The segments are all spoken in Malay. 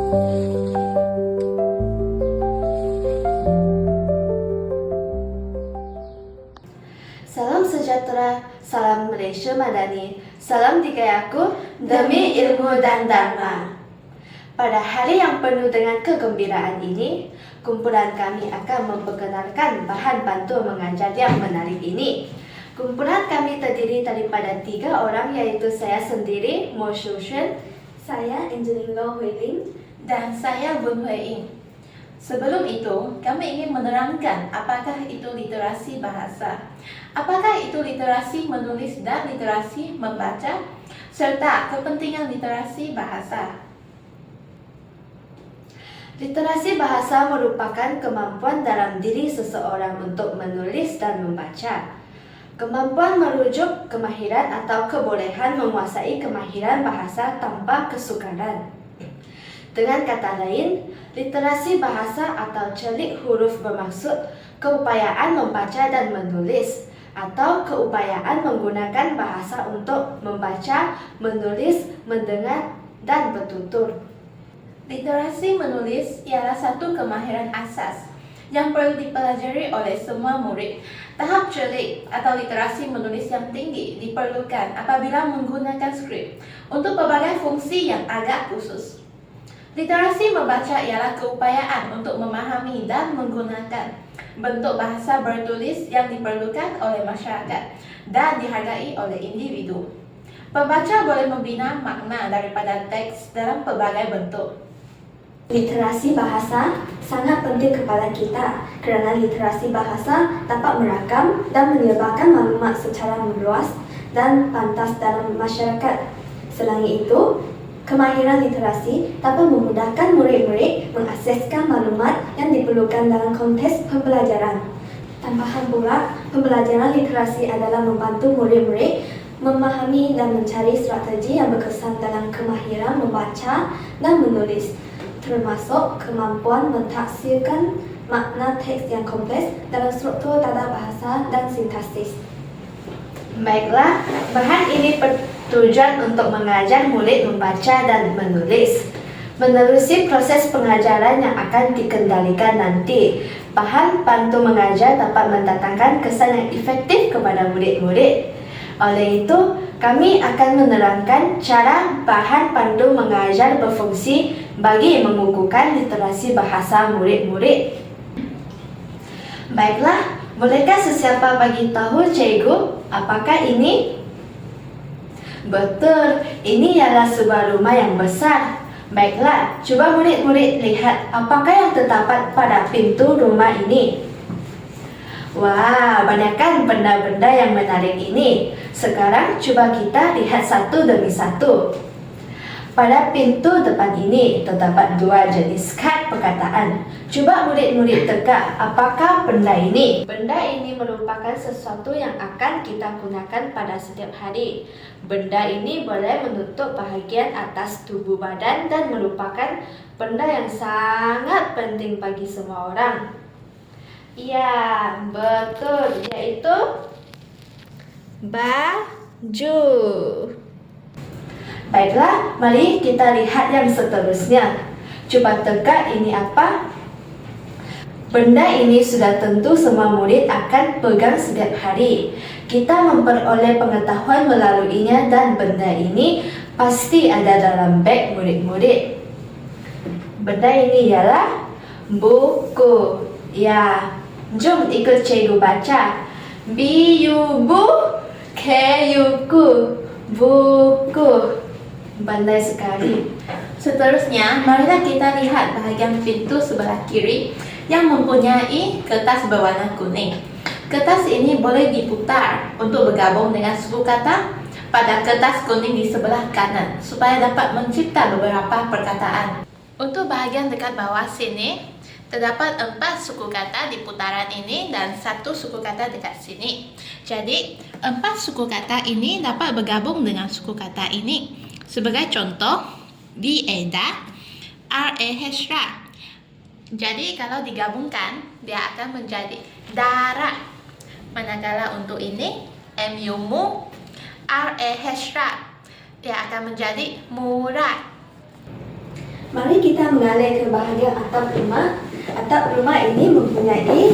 Salam sejahtera, salam Malaysia Madani, salam Dikayaku demi ilmu dan dharma. Pada hari yang penuh dengan kegembiraan ini, kumpulan kami akan memperkenalkan bahan bantu mengajar yang menarik ini. Kumpulan kami terdiri daripada 3 orang, yaitu saya sendiri, Mo Shu Shen, Saya Angelina Hui Ling. Dan saya Bun Hui Ying. Sebelum itu, kami ingin menerangkan apakah itu literasi bahasa, apakah itu literasi menulis dan literasi membaca, serta kepentingan literasi bahasa. Literasi bahasa merupakan kemampuan dalam diri seseorang untuk menulis dan membaca. Kemampuan merujuk kemahiran atau kebolehan menguasai kemahiran bahasa tanpa kesukaran. Dengan kata lain, literasi bahasa atau celik huruf bermaksud keupayaan membaca dan menulis, atau keupayaan menggunakan bahasa untuk membaca, menulis, mendengar, dan bertutur. Literasi menulis ialah satu kemahiran asas yang perlu dipelajari oleh semua murid. Tahap celik atau literasi menulis yang tinggi diperlukan apabila menggunakan skrip untuk berbagai fungsi yang agak khusus. Literasi membaca ialah keupayaan untuk memahami dan menggunakan bentuk bahasa bertulis yang diperlukan oleh masyarakat dan dihargai oleh individu. Pembaca boleh membina makna daripada teks dalam pelbagai bentuk. Literasi bahasa sangat penting kepada kita kerana literasi bahasa dapat merakam dan menyebarkan maklumat secara meluas dan pantas dalam masyarakat. Selain itu, kemahiran literasi dapat memudahkan murid-murid mengakseskan maklumat yang diperlukan dalam konteks pembelajaran. Tambahan pula, pembelajaran literasi adalah membantu murid-murid memahami dan mencari strategi yang berkesan dalam kemahiran membaca dan menulis, termasuk kemampuan mentafsirkan makna teks yang kompleks dalam struktur tata bahasa dan sintaksis. Baiklah, bahan ini bertujuan untuk mengajar murid membaca dan menulis. Menerusi proses pengajaran yang akan dikendalikan nanti, bahan bantu mengajar dapat mendatangkan kesan yang efektif kepada murid-murid. Oleh itu, kami akan menerangkan cara bahan pandu mengajar berfungsi bagi mengukuhkan literasi bahasa murid-murid. Baiklah, bolehkah sesiapa bagi tahu cikgu apakah ini? Betul, ini ialah sebuah rumah yang besar. Baiklah, cuba murid-murid lihat apakah yang terdapat pada pintu rumah ini. Wah, banyakkan benda-benda yang menarik ini. Sekarang cuba kita lihat satu demi satu. Pada pintu depan ini terdapat 2 jenis kad perkataan. Cuba murid-murid teka apakah benda ini. Benda ini merupakan sesuatu yang akan kita gunakan pada setiap hari. Benda ini boleh menutup bahagian atas tubuh badan dan merupakan benda yang sangat penting bagi semua orang. Ya, betul, yaitu baju. Baiklah, mari kita lihat yang seterusnya. Coba teka ini apa? Benda ini sudah tentu semua murid akan pegang setiap hari. Kita memperoleh pengetahuan melaluinya dan benda ini pasti ada dalam beg murid-murid. Benda ini ialah buku. Ya, jom ikut cikgu baca. B-U-Bu, K-U-Ku, buku. Pandai sekali. Seterusnya, marilah kita lihat bahagian pintu sebelah kiri yang mempunyai kertas berwarna kuning. Kertas ini boleh diputar untuk bergabung dengan suku kata pada kertas kuning di sebelah kanan supaya dapat mencipta beberapa perkataan. Untuk bahagian dekat bawah sini, terdapat 4 suku kata di putaran ini dan 1 suku kata dekat sini. Jadi, 4 suku kata ini dapat bergabung dengan suku kata ini. Sebagai contoh, dieda, R-A-H-R. Jadi, kalau digabungkan, dia akan menjadi darah. Manakala untuk ini, M-U-MU, R-A-H-R. Dia akan menjadi murah. Mari kita mengalir ke bahagian atap rumah. Atap rumah ini mempunyai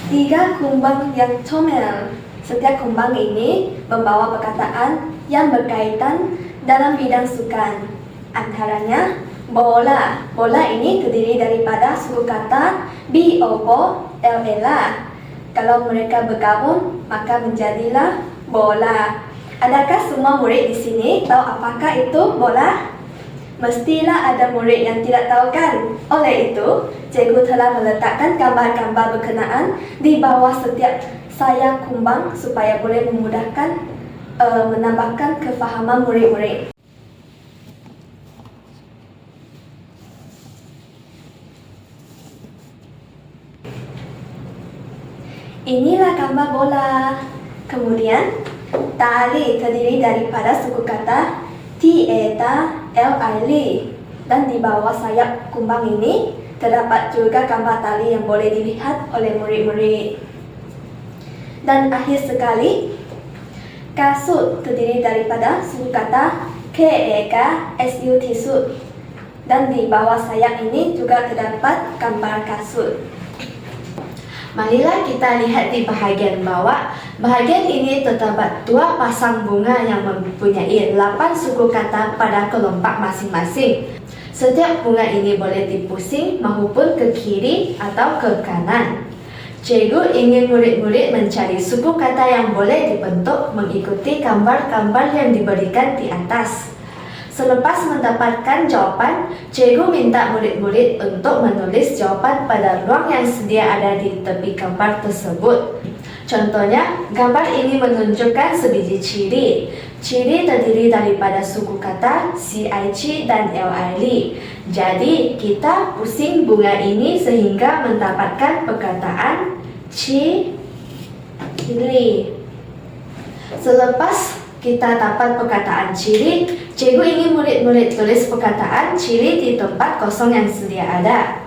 3 kumbang yang comel. Setiap kumbang ini membawa perkataan yang berkaitan dalam bidang sukan. Antaranya, bola. Bola ini terdiri daripada suku kata B-O-L Ella. Kalau mereka bergabung, maka menjadilah bola. Adakah semua murid di sini tahu apakah itu bola? Mestilah ada murid yang tidak tahu kan? Oleh itu, cikgu telah meletakkan gambar-gambar berkenaan di bawah setiap sayap kumbang supaya boleh memudahkan menambahkan kefahaman murid-murid. Inilah gambar bola. Kemudian, tali terdiri daripada suku kata T-E-T-A L-I-L. Dan di bawah sayap kumbang ini terdapat juga gambar tali yang boleh dilihat oleh murid-murid. Dan akhir sekali, kasut terdiri daripada suku kata K-E-K-S-U-T sut. Dan di bawah sayap ini juga terdapat gambar kasut. Marilah kita lihat di bahagian bawah. Bahagian ini terdapat 2 pasang bunga yang mempunyai 8 suku kata pada kelompok masing-masing. Setiap bunga ini boleh dipusing maupun ke kiri atau ke kanan. Cikgu ingin murid-murid mencari suku kata yang boleh dibentuk mengikuti gambar-gambar yang diberikan di atas. Selepas mendapatkan jawapan, cikgu minta murid-murid untuk menulis jawapan pada ruang yang sedia ada di tepi gambar tersebut. Contohnya, gambar ini menunjukkan sebiji ciri. Ciri terdiri daripada suku kata CIC dan LIL. Jadi, kita pusing bunga ini sehingga mendapatkan perkataan cili. Selepas kita dapat perkataan ciri, cikgu ingin murid-murid tulis perkataan ciri di tempat kosong yang sedia ada.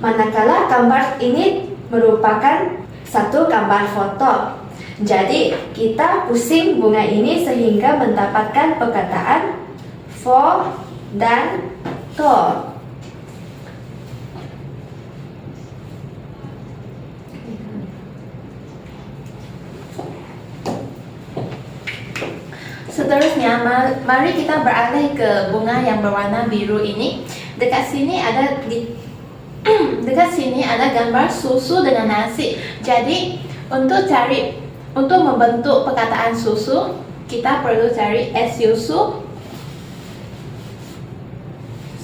Manakala gambar ini merupakan satu gambar foto. Jadi, kita pusing bunga ini sehingga mendapatkan perkataan for dan to. Seterusnya, mari kita beralih ke bunga yang berwarna biru ini. Dekat sini ada gambar susu dengan nasi. Jadi, untuk membentuk perkataan susu, kita perlu cari es susu.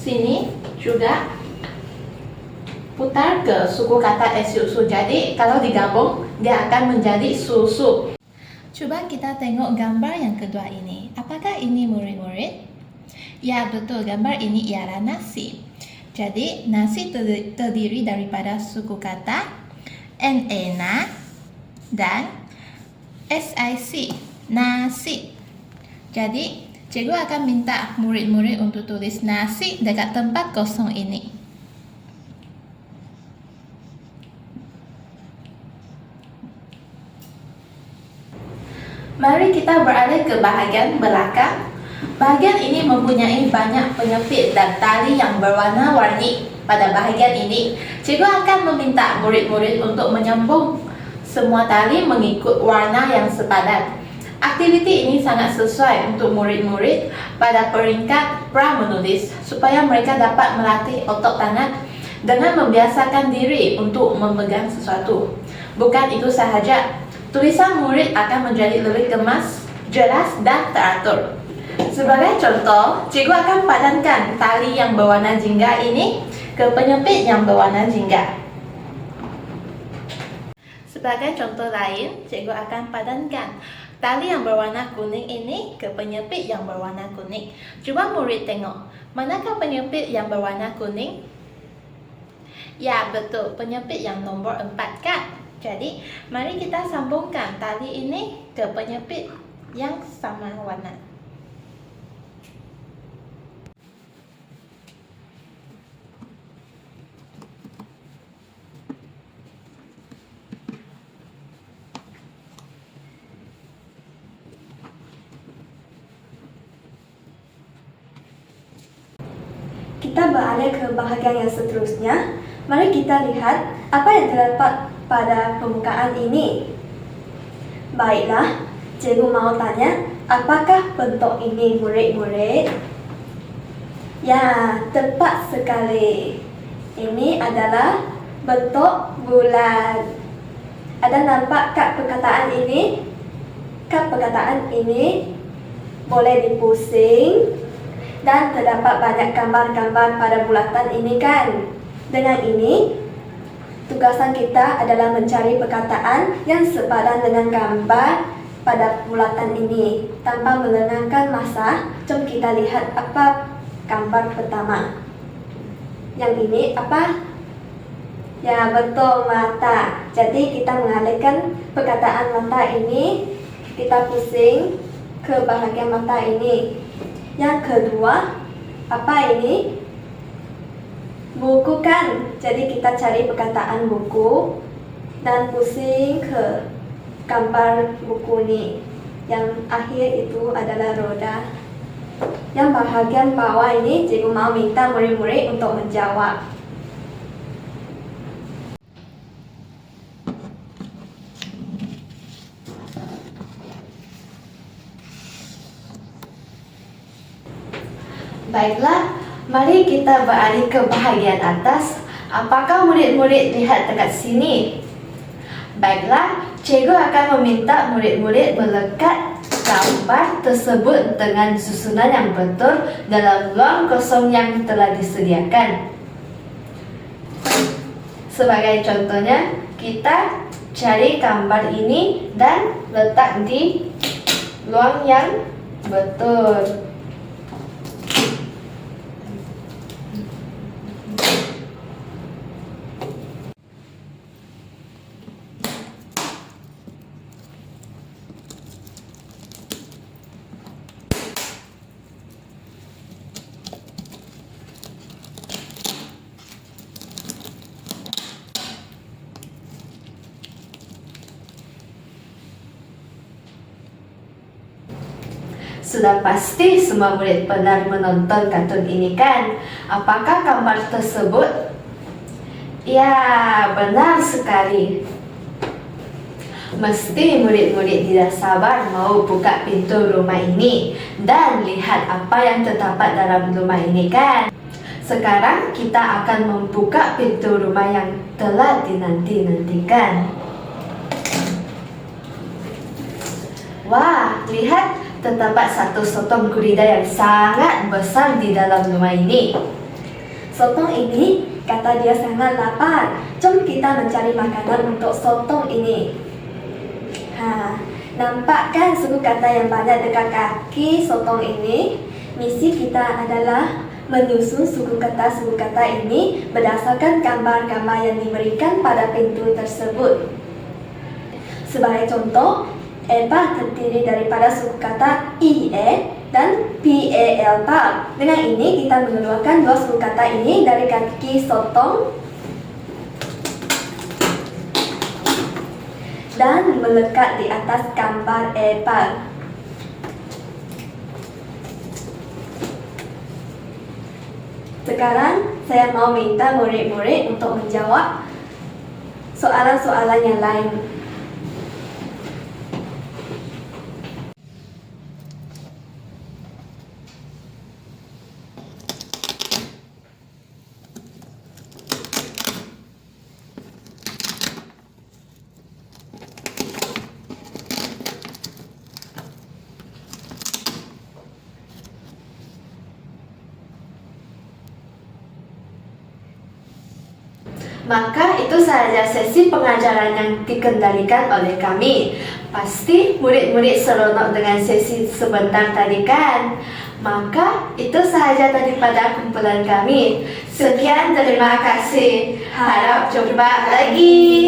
Sini juga putar ke suku kata es susu. Jadi, kalau digabung, dia akan menjadi susu. Coba kita tengok gambar yang kedua ini. Apakah ini murid-murid? Ya, betul. Gambar ini ialah nasi. Jadi, nasi terdiri daripada suku kata N-E-N-A dan S-I-C, nasi. Jadi, cikgu akan minta murid-murid untuk tulis nasi dekat tempat kosong ini. Mari kita beralih ke bahagian belakang. Bahagian ini mempunyai banyak penyepit dan tali yang berwarna-warni. Pada bahagian ini, cikgu akan meminta murid-murid untuk menyambung semua tali mengikut warna yang sepadan. Aktiviti ini sangat sesuai untuk murid-murid pada peringkat pra-menulis supaya mereka dapat melatih otot tangan dengan membiasakan diri untuk memegang sesuatu. Bukan itu sahaja, tulisan murid akan menjadi lebih gemas, jelas, dan teratur. Sebagai contoh, cikgu akan padankan tali yang berwarna jingga ini ke penyepit yang berwarna jingga. Sebagai contoh lain, cikgu akan padankan tali yang berwarna kuning ini ke penyepit yang berwarna kuning. Cuba murid tengok, manakah penyepit yang berwarna kuning? Ya, betul, penyepit yang nombor 4 kan? Jadi, mari kita sambungkan tali ini ke penyepit yang sama warna. kita beralih ke bahagian yang seterusnya. Mari kita lihat apa yang terdapat pada permukaan ini. Baiklah, cikgu mau tanya, apakah bentuk ini murid-murid? Ya, tepat sekali. Ini adalah bentuk bulan. Ada nampak kad perkataan ini? Kad perkataan ini boleh dipusing dan terdapat banyak gambar-gambar pada bulatan ini kan. Dengan ini, tugasan kita adalah mencari perkataan yang sepadan dengan gambar pada bulatan ini. Tanpa melengahkan masa, jom kita lihat apa gambar pertama. Yang ini apa? Ya, betul, mata. Jadi kita mengalihkan perkataan mata ini, kita pusing ke bahagian mata ini. Yang kedua, apa ini? Buku kan? Jadi kita cari perkataan buku dan pusing ke gambar buku ini. Yang akhir itu adalah roda. Yang bahagian bawah ini cikgu mau minta murid-murid untuk menjawab. Baiklah, mari kita beralih ke bahagian atas. Apakah murid-murid lihat dekat sini? Baiklah, cikgu akan meminta murid-murid melekat gambar tersebut dengan susunan yang betul dalam ruang kosong yang telah disediakan. Sebagai contohnya, kita cari gambar ini dan letak di ruang yang betul. Sudah pasti semua murid pernah menonton kartun ini kan? Apakah gambar tersebut? Ya, benar sekali. Mesti murid-murid tidak sabar mau buka pintu rumah ini dan lihat apa yang terdapat dalam rumah ini kan? Sekarang kita akan membuka pintu rumah yang telah dinanti-nantikan. Wah, lihat! Terdapat satu sotong gurita yang sangat besar di dalam rumah ini. Sotong ini kata dia sangat lapar. Jom kita mencari makanan untuk sotong ini. Nampak kan suku kata yang banyak dekat kaki sotong ini? Misi kita adalah menyusun suku kata ini berdasarkan gambar-gambar yang diberikan pada pintu tersebut. Sebagai contoh, EPA terdiri daripada suku kata IE dan PAL. Dengan ini kita mengeluarkan dua suku kata ini dari kaki sotong dan melekat di atas gambar EPA. Sekarang saya mau minta murid-murid untuk menjawab soalan-soalan yang lain. Maka itu sahaja sesi pengajaran yang dikendalikan oleh kami. Pasti murid-murid seronok dengan sesi sebentar tadi kan? Maka itu sahaja daripada kumpulan kami. Sekian, terima kasih. Harap jumpa lagi.